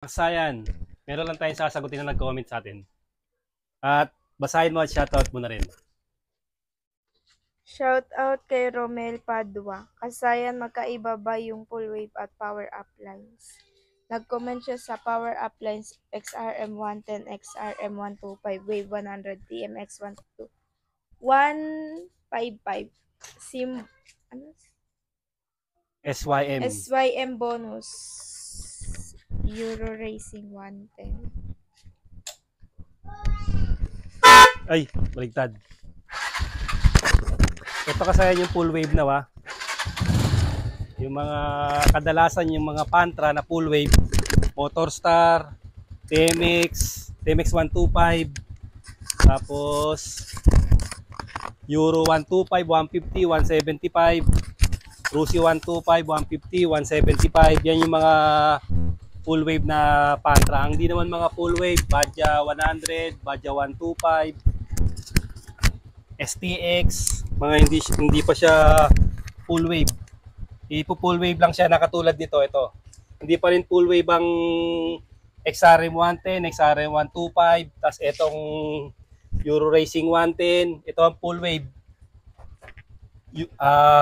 Kasayan, meron lang tayong sasagutin na nag-comment sa atin. At basahin mo at shoutout mo na rin. Shoutout kay Romel Padua. Kasayan, magkaiba ba yung full wave at power up lines? Nag-comment siya sa power up lines XRM110, XRM125, Wave 100, TMX122, 155, SYM. SYM bonus, Euro Racing 110. Ay, baligtad. Ito kasayan yung full wave na Yung mga kadalasan yung mga Pantra na full wave, Motorstar, TMX, TMX 125, tapos Euro 125, 150, 175, Rusi 125, 150, 175. Yan yung mga full wave na Pantra. Ang di naman mga full wave, Badja 100, Badja 125, STX, mga hindi pa siya full wave. Full wave lang siya na katulad nito, ito. Hindi pa rin full wave ang XRM 110, XRM 125, tas itong Euro Racing 110, ito ang full wave.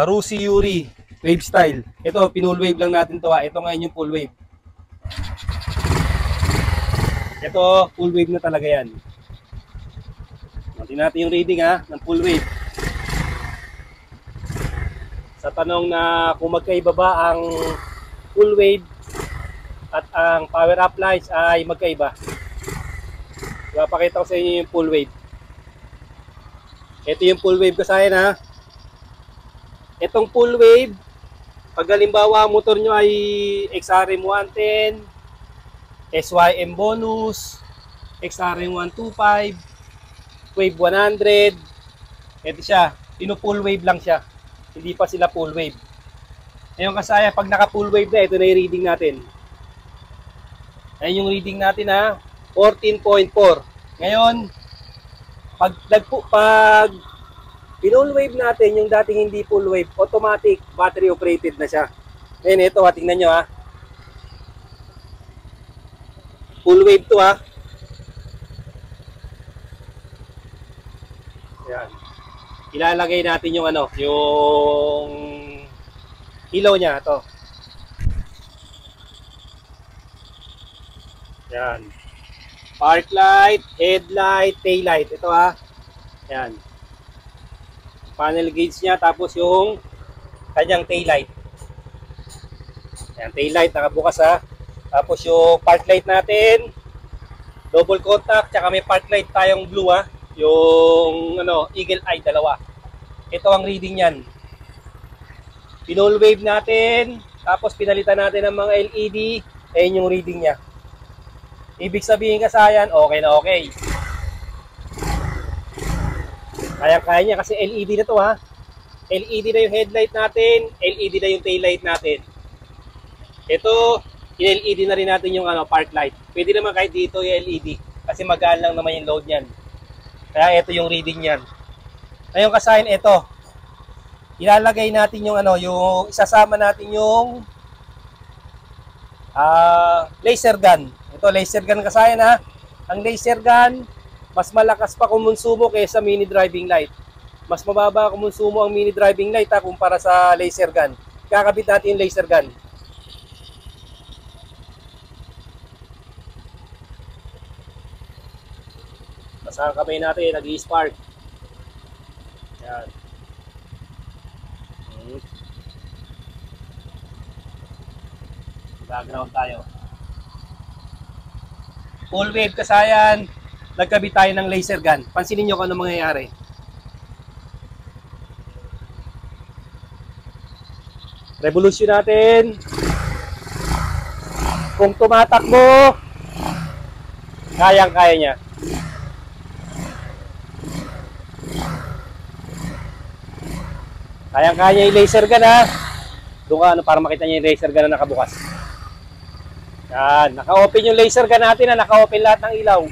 Rusi Yuri wave style. Ito, pinull wave lang natin to. Ito ngayon yung full wave. Ito, full wave na talaga yan. Tingnan natin yung reading ng full wave. Sa tanong na kung magkaiba ba ang full wave at ang power up lines ay magkaiba. Ipapakita ko sa inyo yung full wave. Ito yung full wave kasayan Itong full wave, pag halimbawa motor nyo ay XRM 110, SYM bonus, XRM 125, Wave 100, ito siya, full wave lang siya. Hindi pa sila full wave. Ngayon kasaya, pag naka full wave na, ito na yung reading natin. Ayan yung reading natin 14.4. Ngayon, pag pinull wave natin, yung dating hindi full wave, automatic battery operated na siya. Ngayon ito tingnan nyo Full wave to Ayan. Ilalagay natin yung yung ilaw niya to. Yan. Park light, headlight, tail light. Ito Yan. Panel gauge niya, tapos yung kanyang tail light. Yan, tail light nakabukas Tapos yung park light natin, double contact, tsaka may park light tayong blue yung eagle eye, dalawa. Ito ang reading niyan. Pinull wave natin, tapos pinalitan natin ng mga LED, ayun yung reading niya. Ibig sabihin kasayan, okay na okay. Kaya niya kasi LED na to LED na yung headlight natin, LED na yung tail light natin. Ito, in-LED na rin natin yung park light. Pwede naman kahit dito yung LED kasi magaan lang naman yung load niyan. Kaya ito yung reading niyan. Ngayon kasayan ito. Ilalagay natin yung yung isasama natin yung laser gun. Ito laser gun kasayan Ang laser gun mas malakas pa kumonsumo kaysa mini driving light. Mas mababa kumonsumo ang mini driving light kumpara sa laser gun. Kakabit natin yung laser gun. Basta ang kamay natin, nag-i-spark. Yan. Background tayo. Full wave kasayan. Nagkabit tayo ng laser gun. Pansinin nyo kung ano mangyayari. Revolution natin. Kung tumatakbo, kayang-kaya niya. Kayang-kaya yung laser gun Doon ka para makita niyo yung laser gun na nakabukas. Yan, naka-open yung laser gun natin naka-open lahat ng ilaw.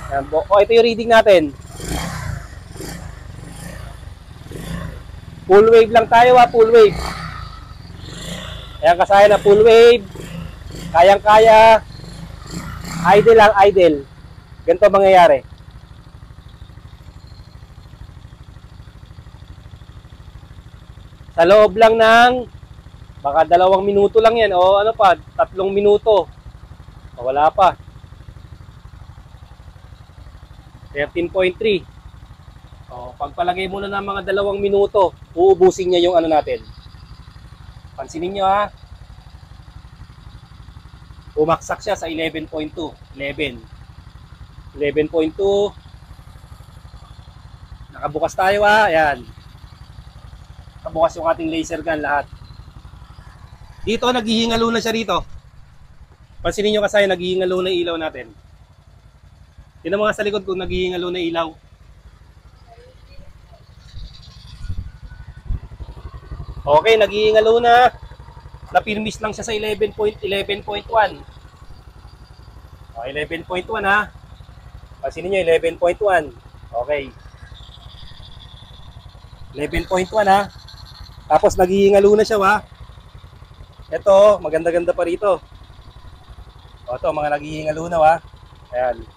Yan, ito yung reading natin. Full wave lang tayo full wave. Ayan kasayan full wave. Kayang-kaya. Idle lang, idle. Ganito mangyayari. Sa loob lang ng baka 2 minuto lang yan o ano pa, 3 minuto. O, wala pa. 13.3. O, pagpalagay muna ng mga 2 minuto, uubusin niya yung ano natin. Pansinin nyo ha. Umaksak siya sa 11.2. 11. 11.2. Nakabukas tayo ha. Ayan. Nakabukas yung ating laser gun lahat. Dito, naghihingalo na siya dito. Pansinin nyo kasi, naghihingalo na ilaw natin. Tingnan mo nga sa likod kung naghihingalo na ilaw. Okay, naghihingalo na. Napirmis lang siya sa 11.1. O, 11.1 ha. Pansinin nyo, 11.1. Okay. 11.1 ha. Tapos naghihingalo na siya ha. Ito, maganda-ganda pa rito. O, ito, mga naghihingalo na ha. Ayan.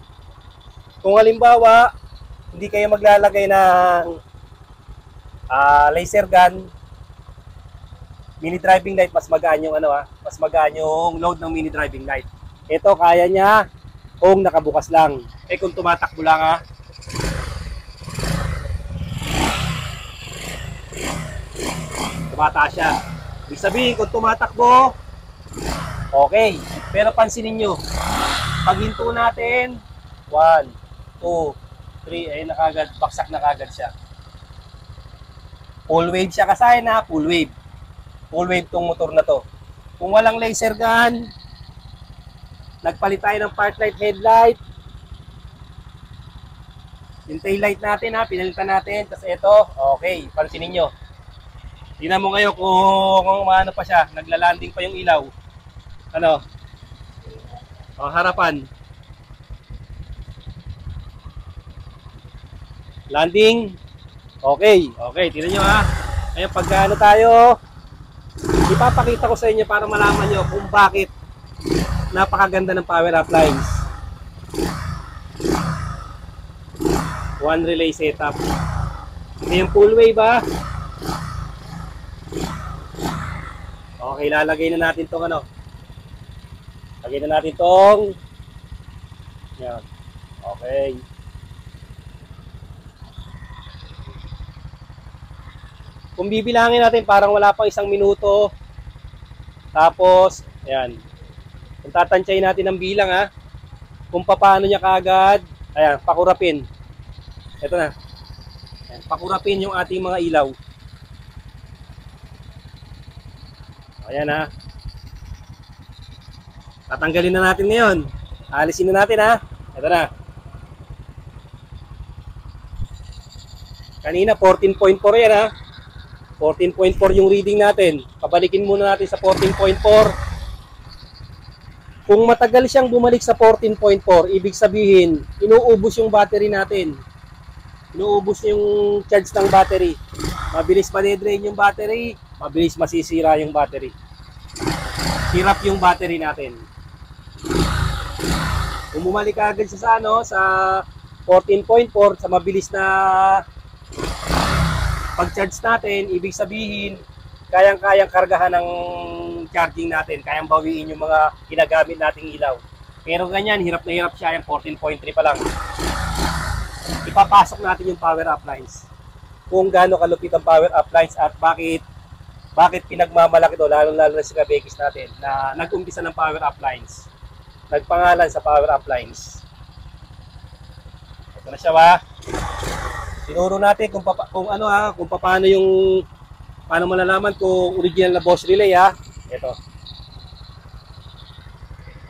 Kung halimbawa, hindi kayo maglalagay ng laser gun, mini driving light, mas magaan yung ano mas magaan yung load ng mini driving light. Ito, kaya niya kung nakabukas lang. Eh, kung tumatakbo lang tumataas siya. Ibig sabihin, kung tumatakbo, okay. Pero pansinin nyo, pag hinto natin, 1, 2, 3, ay nakagad, baksak na kagad siya. Full wave siya kasi na, full wave. Full wave tong motor na to. Kung walang laser gun, nagpalit tayo ng part light, headlight. Yung tail light natin pinalitan natin. Tapos ito, okay, pansinin nyo. Tingnan mo ngayon kung ano pa siya, naglalanding pa yung ilaw. Ano? O, harapan. Landing. Okay, okay, tingnan nyo ha. Ngayon, pag ano tayo, ipapakita ko sa inyo para malaman nyo kung bakit napakaganda ng power appliance. One relay setup. Ito yung full wave Okay, lalagay na natin tong ano. Lagay na natin tong yan. Okay. Kung bibilangin natin, parang wala pang 1 minuto. Tapos, ayan. Kung tatansyahin natin ang bilang kung paano niya kaagad, ayan, pakurapin. Ito na. Ayan, pakurapin yung ating mga ilaw. Ayan tatanggalin na natin ngayon. Alisin na natin Ito na. Kanina 14.4 yan 14.4 yung reading natin. Pabalikin muna natin sa 14.4. Kung matagal siyang bumalik sa 14.4, ibig sabihin, inuubos yung battery natin. Inuubos yung charge ng battery. Mabilis ma-drain yung battery, mabilis masisira yung battery. Hirap yung battery natin. Kung bumalik agad siya sa 14.4, sa mabilis na pag-charge natin, ibig sabihin, kayang-kayang kargahan ng charging natin, kayang bawiin yung mga ginagamit nating ilaw. Pero ganyan, hirap na hirap siya, yung 14.3 pa lang. Ipapasok natin yung power appliance. Kung gaano kalupit ang power appliance at bakit pinagmamalaki ito, lalo-lalo na si Kabekis natin, na nag-umpisa ng power appliance. Nagpangalan sa power appliance. Ito na siya Tinuro natin kung paano paano malalaman kung original na Bosch relay Ito.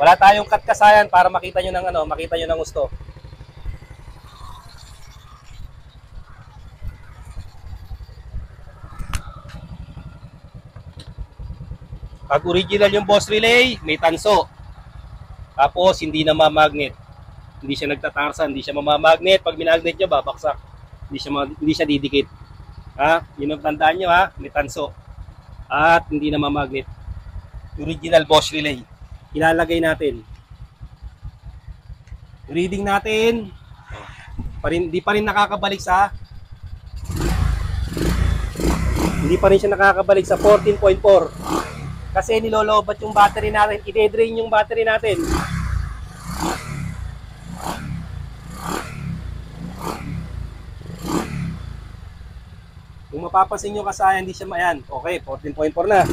Wala tayong cut kasayan para makita nyo ng gusto. Pag original yung Bosch relay, may tanso. Tapos hindi na mamagnet. Hindi siya nagtatarsa, hindi siya mamamagnet. Pag minagnet nyo, babaksak. Hindi siya didikit. Yun ang tandaan nyo may tanso. At hindi na mamagnet. Original Bosch relay. ilalagay natin. Reading natin, di pa rin nakakabalik sa, hindi pa rin siya nakakabalik sa 14.4. Kasi nilolobat yung battery natin, ide-drain yung battery natin. Kung mapapansin nyo kasaya, hindi siya mayan. Okay, 14.4 na.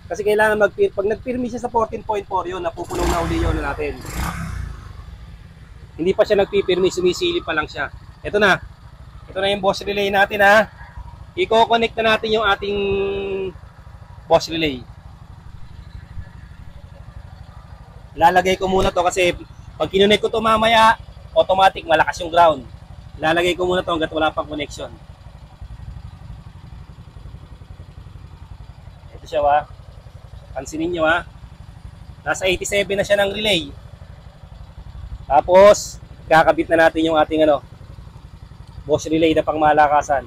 Kasi kailangan pag nagpirmi siya sa 14.4 yun, napupunaw na uli yun natin. Hindi pa siya nagpipirmi, sumisili pa lang siya. Ito na. Ito na yung boss relay natin ha. I-connect na natin yung ating boss relay. Lalagay ko muna to kasi pag kinonect ko to mamaya, automatic malakas yung ground. Lalagay ko muna to hanggat wala pang connection. Ito siya ha. Pansinin nyo ha. Nasa 87 na siya ng relay. Tapos, kakabit na natin yung ating boss relay na pangmalakasan.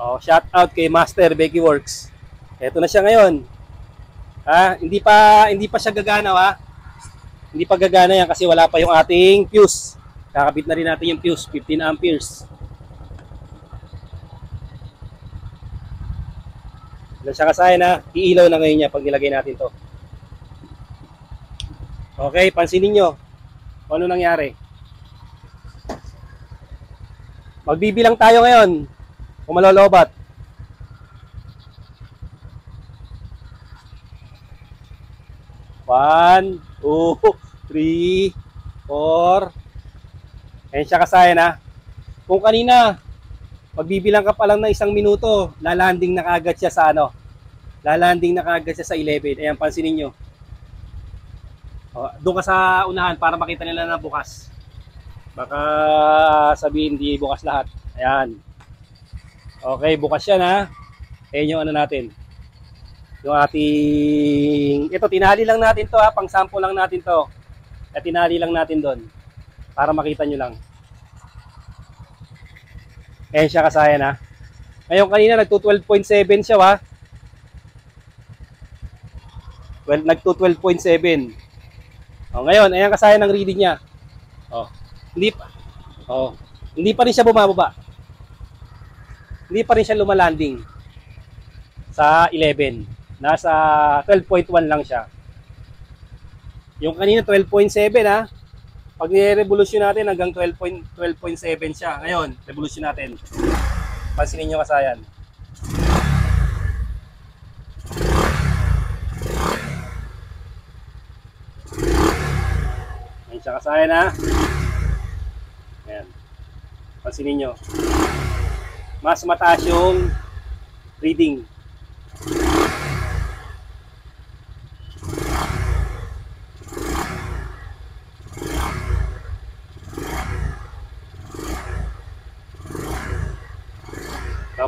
Oh, shout out kay Master Becky Works. Ito na siya ngayon. Ha, hindi pa siya gagana ha. Hindi pa gagana yan kasi wala pa yung ating fuse. Kakabit na rin natin yung fuse, 15 amperes. Ilan siya kasaya na, iilaw na ngayon niya pag nilagay natin to. Okay, pansinin nyo kung ano nangyari. Magbibilang tayo ngayon kung malolobat. 1, 2, 3, 4. Ayan siya kasaya na. Kung kanina magbibilang ka pa lang ng 1 minuto, lalanding na kaagad siya sa lalanding na kaagad siya sa 11. Ayan, pansinin nyo. Doon ka sa unahan para makita nila na bukas. Baka sabihin hindi bukas lahat. Ayan. Okay, bukas yan ha. Ayan yung natin. Yung ating, ito tinali lang natin to ha, pang sample lang natin to. At tinali lang natin doon para makita nyo lang. Ayan siya kasaya na. Ngayon kanina nagto 12.7 siya ha. Well, nagto 12.7. Ngayon, ayan kasaya ng reading niya. Hindi pa rin siya bumababa. Hindi pa rin siya lumalanding sa 11. Nasa 12.1 lang siya. Yung kanina 12.7 ha. Pag ni-revolution natin hanggang 12.7 siya. Ngayon, revolution natin. Pansinin nyo kasayan. Ngayon siya kasayan ha. Ayan. Pansinin nyo. Mas mataas yung reading.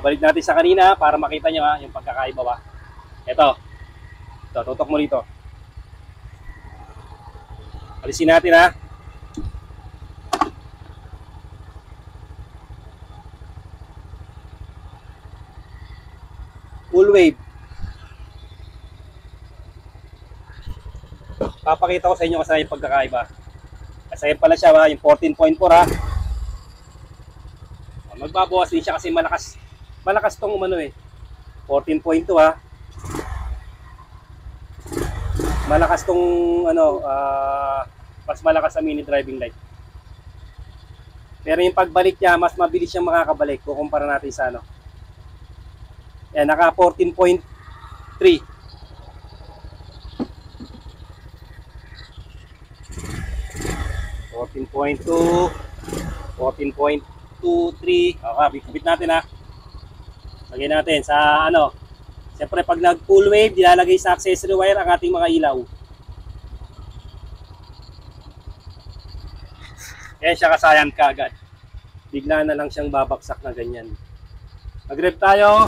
Balik natin sa kanina para makita nyo ha, yung pagkakaiba ba. Ito, tutok mo rito. Alisin natin ha. Full wave. Papakita ko sa inyo kasi yung pagkakaiba. Kasi pala siya ha, yung 14.4 ha. Magbabawas din siya kasi malakas tong 14.2 ha. Malakas tong mas malakas sa mini driving light. Pero yung pagbalik niya, mas mabilis siyang makakabalik kukumpara natin sa Yan, naka 14.3. 14.2, 14.23. Okay, kabit natin ha. Lagay natin sa siyempre pag nag full wave, dilalagay sa accessory wire ang ating mga ilaw. Kaya siya kasayan kaagad. Bigla na lang siyang babaksak na ganyan. Mag-rev tayo.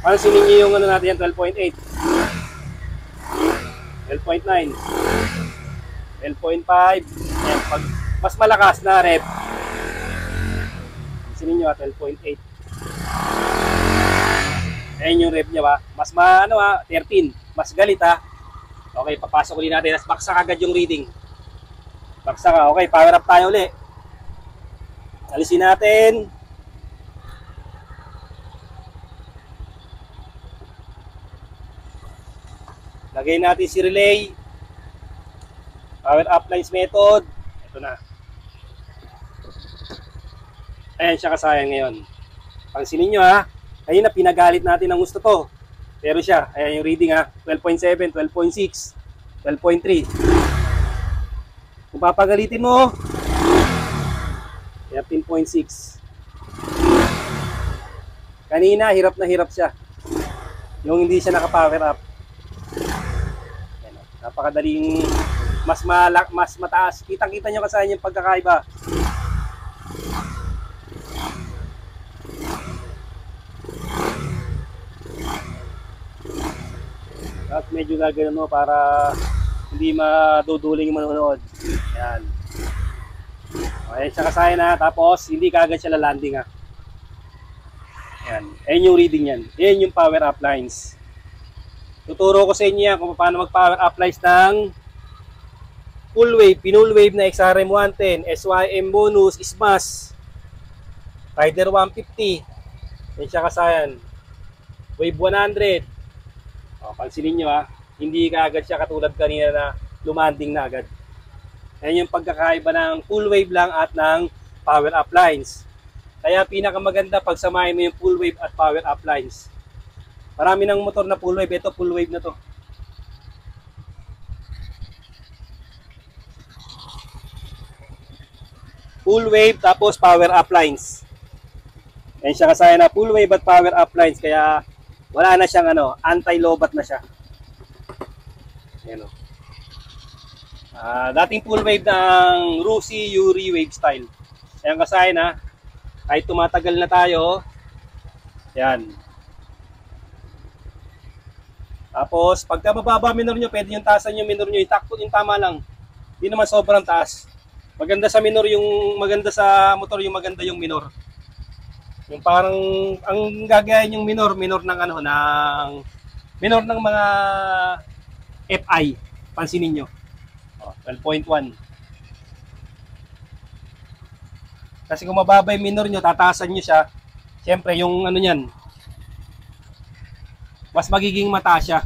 Pansinin niyo yung natin, 12.8. 12.9. 12.5. Ayan, pag mas malakas na rev. Pansinin niyo 12.8. Ayan yung rev niya ba? Mas 13. Mas galit ha. Okay, papasok ulit natin. Tapos baksak agad yung reading. Baksak ka. Okay, power up tayo ulit. Alisin natin. Lagay natin si relay. Power up lines method. Ito na. Ayan siya kasayang ngayon. Pansinin nyo ha. Ayun na, pinagalit natin ang gusto to. Pero siya, ayan yung reading ha. 12.7, 12.6, 12.3. Kung papagalitin mo, 13.6. Kanina, hirap na hirap siya. Yung hindi siya naka-power up. Ayan, napakadaling mas mataas. Kitang-kita nyo kasi yung pagkakaiba. At medyo gagawin mo para hindi maduduling yung manonood. Ayan. Ayan siya kasaya na. Tapos hindi kagad siya lalanding ha. Ayan. Ayan yung reading yan. Ayan yung power up lines. Tuturo ko sa inyo yan kung paano mag power up lines ng full wave, pinull wave na XRM 110, SYM bonus, SMAS, Rider 150. Ayan siya kasayan. Wave 100. O, pansinin nyo ha, hindi kaagad siya katulad kanina na lumanding na agad. Ayan yung pagkakaiba ng full wave lang at ng power up lines. Kaya pinakamaganda pagsamahin mo yung full wave at power up lines. Marami ng motor na full wave, ito full wave na to. Full wave tapos power up lines. Ayan siya kasaya na full wave at power up lines, kaya wala na siyang anti-lobat na siya. Ayan o. Dating full wave ng Rusi Yuri wave style. Ayan kasaya na. Kahit tumatagal na tayo. Ayan. Tapos, pagka mababa minor nyo, pwede yung taasan yung minor nyo. Itakto yung tama lang. Hindi naman sobrang taas. Maganda sa minor maganda sa motor yung maganda yung minor. Yung parang ang gagayahin yung minor ng minor ng mga FI. Pansinin nyo. 12.1. Kasi kung mababa yung minor nyo, tataasan nyo siya. Siyempre yung niyan, mas magiging mataas siya.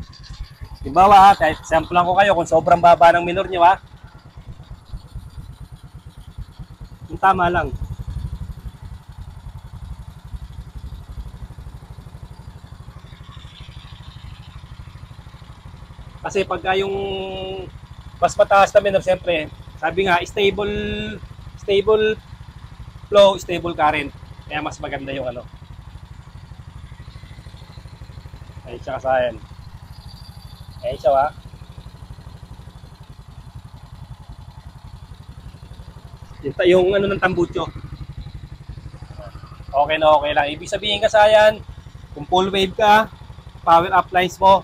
Halimbawa ha, sample lang ko kayo kung sobrang baba ng minor nyo ha. Yung tama lang. Kasi pagka yung mas mataas na minor, siyempre, sabi nga, stable flow, stable current. Kaya mas maganda yung Ayun siya kasayan. Ayun siya ha. Yung ng tambucho. Okay na okay lang. Ibig sabihin kasayan, kung full wave ka, power up lines mo,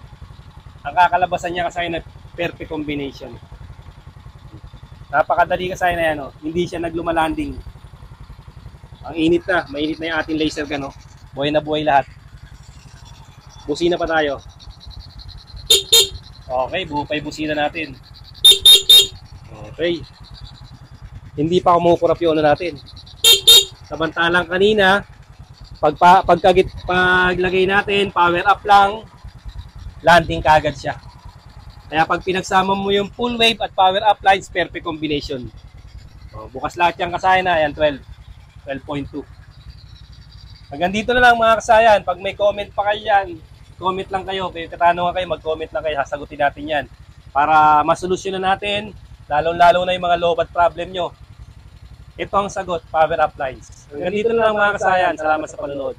ang kakalabasan niya kasayan na perfect combination. Napakadali kasayan na yan. Hindi siya naglumalanding. Ang init na. Mainit na yung ating laser gun. Buhay na buhay lahat. Busina pa tayo. Okay, buo pa yung busina natin. Okay. Hindi pa kumukurap yung natin. Samantalang kanina, paglagay natin, power up lang, landing kagad siya. Kaya pag pinagsama mo yung full wave at power up lines, perfect combination. Bukas lahat yung kasayan na. Ayan, 12.2. Hanggang dito na lang mga kasayan. Pag may comment pa kayo yan, comment lang kayo. Katanungan kayo, mag-comment lang kayo. Sasagutin natin yan. Para masolusyonan natin, lalong-lalo na yung mga lobat problem nyo. Ito ang sagot, power up lines. Hanggang dito na lang mga kasayan. Salamat sa panonood.